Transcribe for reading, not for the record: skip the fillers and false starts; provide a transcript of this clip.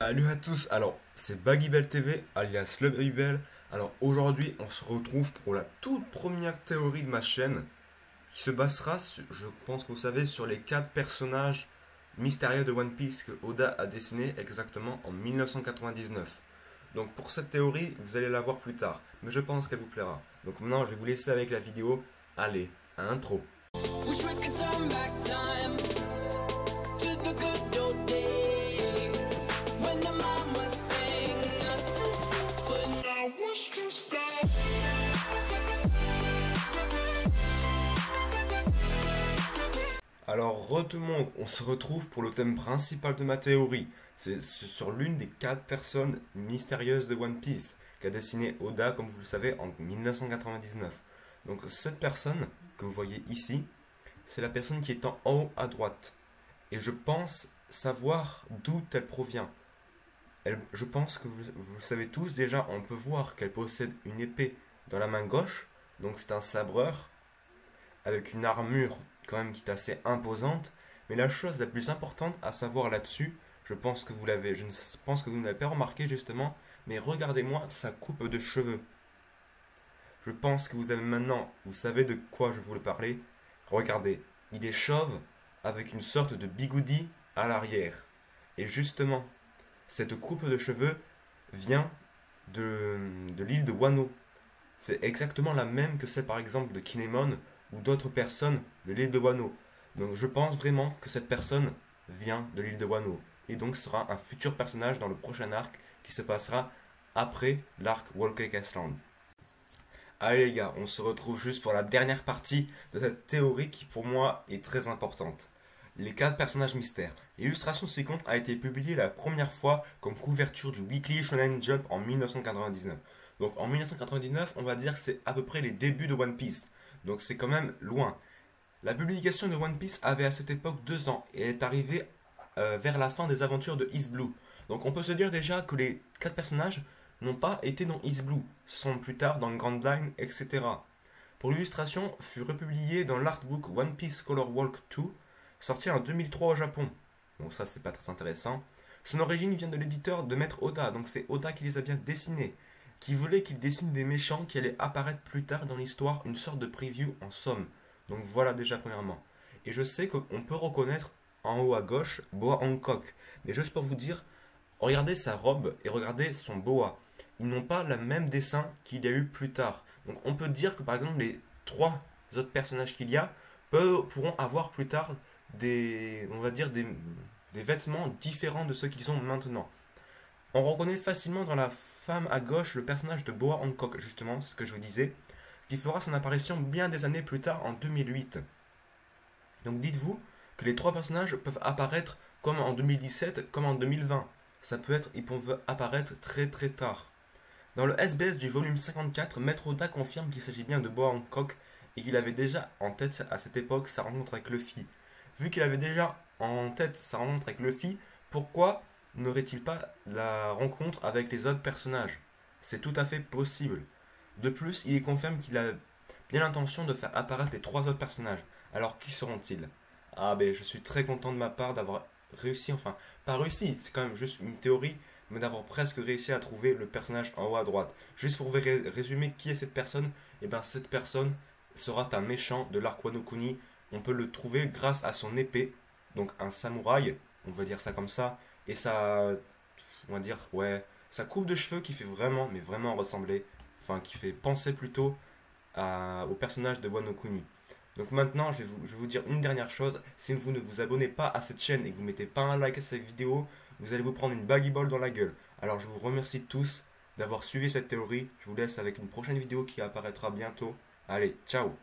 Salut à tous, alors c'est Bagibel TV alias Le Bagibel. Alors aujourd'hui on se retrouve pour la toute première théorie de ma chaîne qui se basera, je pense que vous savez, sur les 4 personnages mystérieux de One Piece que Oda a dessiné exactement en 1999. Donc pour cette théorie vous allez la voir plus tard, mais je pense qu'elle vous plaira. Donc maintenant je vais vous laisser avec la vidéo. Allez, intro. Wish we could turn back time to the good old days when the mama sang us to sleep, but now what's to stop? Alors, tout le monde, on se retrouve pour le thème principal de ma théorie. C'est sur l'une des 4 personnes mystérieuses de One Piece qu'a dessiné Oda, comme vous le savez, en 1999. Donc, cette personne que vous voyez ici, c'est la personne qui est en haut à droite. Et je pense savoir d'où elle provient. Je pense que vous le savez tous déjà, on peut voir qu'elle possède une épée dans la main gauche. Donc, c'est un sabreur avec une armure quand même qui est assez imposante. Mais la chose la plus importante à savoir là-dessus, je pense que je ne pense que vous n'avez pas remarqué justement, mais regardez-moi sa coupe de cheveux. Je pense que vous savez de quoi je voulais parler. Regardez, il est chauve avec une sorte de bigoudi à l'arrière. Et justement, cette coupe de cheveux vient de l'île de Wano. C'est exactement la même que celle par exemple de Kinemon ou d'autres personnes de l'île de Wano. Donc je pense vraiment que cette personne vient de l'île de Wano. Et donc sera un futur personnage dans le prochain arc qui se passera après l'arc Whole Cake Island. Allez les gars, on se retrouve juste pour la dernière partie de cette théorie qui pour moi est très importante. Les 4 personnages mystères. L'illustration ci-contre a été publiée la première fois comme couverture du Weekly Shonen Jump en 1999. Donc en 1999, on va dire que c'est à peu près les débuts de One Piece. Donc c'est quand même loin. La publication de One Piece avait à cette époque 2 ans et est arrivée vers la fin des aventures de East Blue. Donc on peut se dire déjà que les 4 personnages n'ont pas été dans East Blue. Ce sont plus tard dans Grand Line, etc. Pour l'illustration, fut republié dans l'artbook One Piece Color Walk 2, sorti en 2003 au Japon. Donc ça c'est pas très intéressant. Son origine vient de l'éditeur de Maître Oda, donc c'est Oda qui les a bien dessinés, qui voulait qu'il dessine des méchants qui allaient apparaître plus tard dans l'histoire, une sorte de preview en somme. Donc voilà déjà premièrement. Et je sais qu'on peut reconnaître en haut à gauche Boa Hancock. Mais juste pour vous dire, regardez sa robe et regardez son boa. Ils n'ont pas le même dessin qu'il y a eu plus tard. Donc on peut dire que par exemple les 3 autres personnages qu'il y a pourront avoir plus tard on va dire des vêtements différents de ceux qu'ils ont maintenant. On reconnaît facilement dans la femme à gauche le personnage de Boa Hancock, justement, c'est ce que je vous disais, qui fera son apparition bien des années plus tard en 2008. Donc dites-vous que les 3 personnages peuvent apparaître comme en 2017, comme en 2020. Ils peuvent apparaître très très tard. Dans le SBS du volume 54, Maître Oda confirme qu'il s'agit bien de Boa Hancock et qu'il avait déjà en tête à cette époque sa rencontre avec Luffy. Vu qu'il avait déjà en tête sa rencontre avec Luffy, pourquoi n'aurait-il pas la rencontre avec les autres personnages? C'est tout à fait possible. De plus, il confirme qu'il a bien l'intention de faire apparaître les 3 autres personnages. Alors qui seront-ils? Ah ben je suis très content de ma part d'avoir réussi, enfin pas réussi, c'est quand même juste une théorie, mais d'avoir presque réussi à trouver le personnage en haut à droite. Juste pour résumer qui est cette personne, et bien cette personne sera un méchant de l'arc Wano Kuni. On peut le trouver grâce à son épée, donc un samouraï, on va dire ça comme ça, et on va dire, ouais, sa coupe de cheveux qui fait vraiment, mais vraiment ressembler, enfin qui fait penser plutôt au personnage de Wano Kuni. Donc maintenant, je vais vous dire une dernière chose. Si vous ne vous abonnez pas à cette chaîne et que vous ne mettez pas un like à cette vidéo, vous allez vous prendre une baggy ball dans la gueule. Alors je vous remercie tous d'avoir suivi cette théorie. Je vous laisse avec une prochaine vidéo qui apparaîtra bientôt. Allez, ciao!